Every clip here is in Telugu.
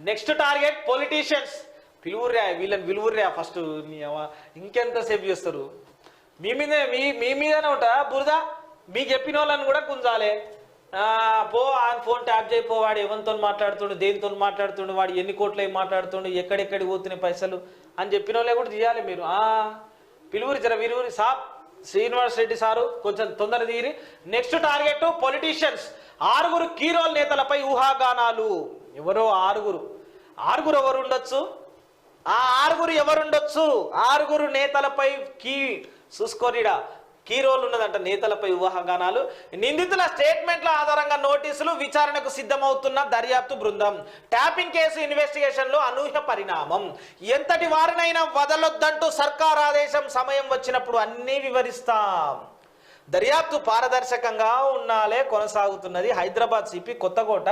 Next target politicians. పిలువుర్రా వీళ్ళని పిలువుర్రా ఫస్ట్. ఇంకెంతసేపు చేస్తారు? మీ మీదనే ఉంటా బురద. మీకు చెప్పిన వాళ్ళని కూడా గుంజాలి. పో ఆయన ఫోన్ ట్యాప్ చేయిపో, వాడు ఎవరితో మాట్లాడుతుండు, దేనితో మాట్లాడుతుండు, వాడు ఎన్ని కోట్లు ఏం మాట్లాడుతుండు, ఎక్కడెక్కడికి పోతున్నాయి పైసలు అని చెప్పిన వాళ్ళే కూడా చేయాలి మీరు. పిలువురి జర వీరువురి సాబ్ శ్రీనివాస్ రెడ్డి సారు కొంచెం తొందర తీరి. Next target politicians. 6 key role నేతలపై ఊహాగానాలు. ఎవరో 6 ఎవరు ఉండొచ్చు? ఆ 6 ఎవరుండొచ్చు? 6 నేతలపై చూసుకోనిడా కీ రోల్ ఉన్నదంట. నేతలపై ఊహాగానాలు. నిందితుల స్టేట్మెంట్ల ఆధారంగా నోటీసులు. విచారణకు సిద్ధమవుతున్న దర్యాప్తు బృందం. ట్యాపింగ్ కేసు ఇన్వెస్టిగేషన్లో అనూహ్య పరిణామం. ఎంతటి వారినైనా వదలొద్దంటూ సర్కార్ ఆదేశం. సమయం వచ్చినప్పుడు అన్నీ వివరిస్తాం. దర్యాప్తు పారదర్శకంగా ఉండాలే కొనసాగుతున్నది. హైదరాబాద్ సిపి కొత్తకోట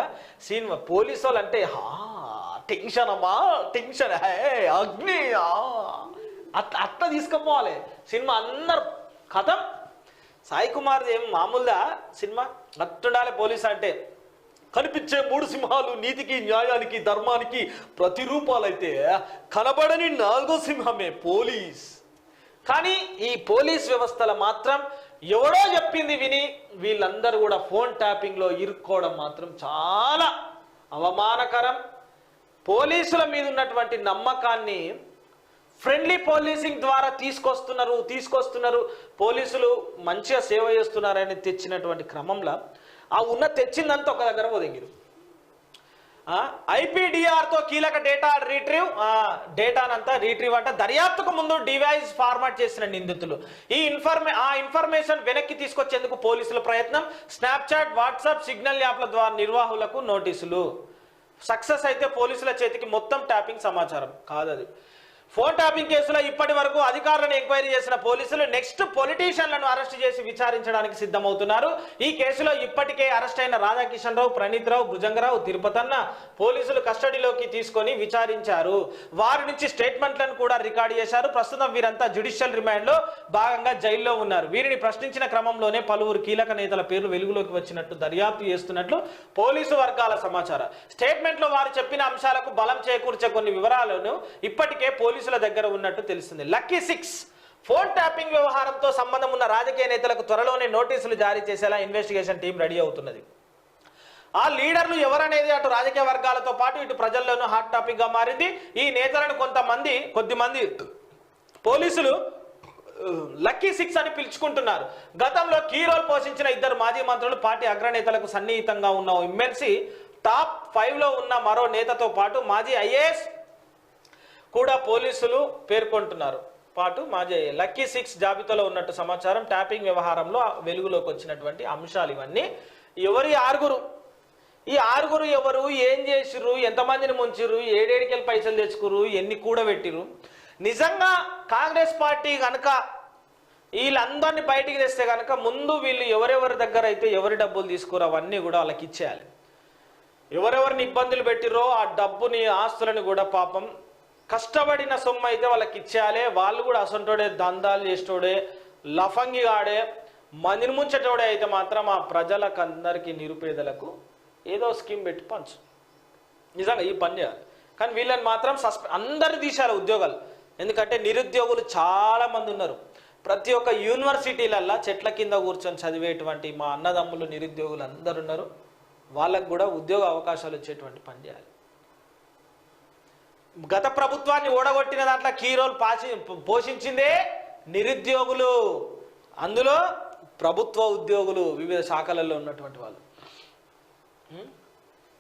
సినిమా. పోలీసు వాళ్ళు అంటే టెన్షన్ అమ్మా, టెన్షన్ అగ్ని అట్లా తీసుకుపోవాలి సినిమా. అందరు కథం. సాయి కుమార్ది ఏం మామూలుగా సినిమా అట్టుండాలి. పోలీసు అంటే కనిపించే 3 సింహాలు నీతికి, న్యాయానికి, ధర్మానికి ప్రతిరూపాలైతే కనబడని 4వ సింహమే పోలీస్. కానీ ఈ పోలీస్ వ్యవస్థలో మాత్రం ఎవడో చెప్పింది విని వీళ్ళందరూ కూడా ఫోన్ ట్యాపింగ్లో ఇరుక్కోవడం మాత్రం చాలా అవమానకరం. పోలీసుల మీద ఉన్నటువంటి నమ్మకాన్ని ఫ్రెండ్లీ పోలీసింగ్ ద్వారా తీసుకొస్తున్నారు. పోలీసులు మంచిగా సేవ చేస్తున్నారని తెచ్చినటువంటి క్రమంలో తెచ్చిందంతా ఒక దగ్గర ఒదిగిరు. ఐపీడీఆర్తో కీలక డేటానంతా రీట్రీవ్ అంట. దర్యాప్తుకు ముందు డివైస్ ఫార్మాట్ చేసిన నిందితులు. ఆ ఇన్ఫర్మేషన్ వెనక్కి తీసుకొచ్చేందుకు పోలీసుల ప్రయత్నం. స్నాప్చాట్, వాట్సాప్, సిగ్నల్ యాప్ల ద్వారా నిర్వాహకులకు నోటీసులు. సక్సెస్ అయితే పోలీసుల చేతికి మొత్తం ట్యాపింగ్ సమాచారం కాదది. ఫోన్ ట్యాపింగ్ కేసులో ఇప్పటి వరకు అధికారులను ఎంక్వైరీ చేసిన పోలీసులు నెక్స్ట్ పొలిటీషియన్లను అరెస్ట్ చేసి విచారించడానికి సిద్ధమవుతున్నారు. ఈ కేసులో ఇప్పటికే అరెస్ట్ అయిన రాధాకిషన్ రావు, ప్రణీత్ రావు, భుజంగరావు, తిరుపతన్న పోలీసులు కస్టడీలోకి తీసుకొని విచారించారు. వారి నుంచి స్టేట్మెంట్లను కూడా రికార్డు చేశారు. ప్రస్తుతం వీరంతా జ్యుడిషియల్ రిమాండ్లో భాగంగా జైల్లో ఉన్నారు. వీరిని ప్రశ్నించిన క్రమంలోనే పలువురు కీలక నేతల పేర్లు వెలుగులోకి వచ్చినట్టు దర్యాప్తు చేస్తున్నట్లు పోలీసు వర్గాల సమాచారం. స్టేట్మెంట్లో వారు చెప్పిన అంశాలకు బలం చేకూర్చే కొన్ని వివరాలను ఇప్పటికే పోలీసుల దగ్గర ఉన్నట్టు తెలుస్తుంది. లక్కీ 6 ఫోన్ ట్యాపింగ్ వ్యవహారంతో సంబంధం ఉన్న రాజకీయ నేతలకు త్వరలోనే నోటీసులు జారీ చేసేలా ఇన్వెస్టిగేషన్ టీం రెడీ అవుతున్నది. ఆ లీడర్లు ఎవరనేది అటు రాజకీయ వర్గాలతో పాటు ఇటు ప్రజల్లోనూ హాట్ టాపిక్ గా మారింది. ఈ నేతలను కొద్దిమంది పోలీసులు లక్కీ 6 అని పిలుచుకుంటున్నారు. గతంలో కీ రోల్ పోషించిన 2 మాజీ మంత్రులు, పార్టీ అగ్రనేతలకు సన్నిహితంగా ఉన్న ఎమ్మెల్సీ టాప్ 5లో ఉన్న మరో నేతతో పాటు మాజీ ఐఏఎస్ కూడా పోలీసులు పేర్కొంటున్నారు. మాజీ లక్కీ 6 జాబితాలో ఉన్నట్టు సమాచారం. ట్యాపింగ్ వ్యవహారంలో వెలుగులోకి వచ్చినటువంటి అంశాలు ఇవన్నీ. ఎవరు ఈ 6? ఈ 6 ఎవరు, ఏం చేసిర్రు, ఎంతమందిని ముంచిర్రు, ఏడేడికెళ్ళి పైసలు తెచ్చుకుర్రు, ఎన్ని కూడబెట్టిర్రు? నిజంగా కాంగ్రెస్ పార్టీ కనుక వీళ్ళందరినీ బయటికి తెస్తే కనుక ముందు వీళ్ళు ఎవరెవరి దగ్గర అయితే ఎవరి డబ్బులు తీసుకురో అవన్నీ కూడా వాళ్ళకి ఇచ్చేయాలి. ఎవరెవరిని ఇబ్బందులు పెట్టిర్రో ఆ డబ్బుని, ఆస్తులని కూడా పాపం కష్టపడిన సొమ్ము అయితే వాళ్ళకి ఇచ్చేయాలి. వాళ్ళు కూడా అసంటోడే, దందాలు చేసేటోడే, లఫంగిగాడే, మందిని ముంచేటోడే అయితే మాత్రం ఆ ప్రజలకు అందరికీ, నిరుపేదలకు ఏదో స్కీమ్ పెట్టి పంచు. నిజంగా ఈ పని చేయాలి. కానీ వీళ్ళని మాత్రం అందరు తీశారు ఉద్యోగాలు. ఎందుకంటే నిరుద్యోగులు చాలా మంది ఉన్నారు. ప్రతి ఒక్క యూనివర్సిటీలల్లో చెట్ల కింద కూర్చొని చదివేటువంటి మా అన్నదమ్ములు నిరుద్యోగులు అందరు ఉన్నారు. వాళ్ళకు కూడా ఉద్యోగ అవకాశాలు వచ్చేటువంటి పని చేయాలి. గత ప్రభుత్వాన్ని ఓడగొట్టిన దాంట్లో కీ రోల్ పోషించిందే నిరుద్యోగులు. అందులో ప్రభుత్వ ఉద్యోగులు, వివిధ శాఖలలో ఉన్నటువంటి వాళ్ళు.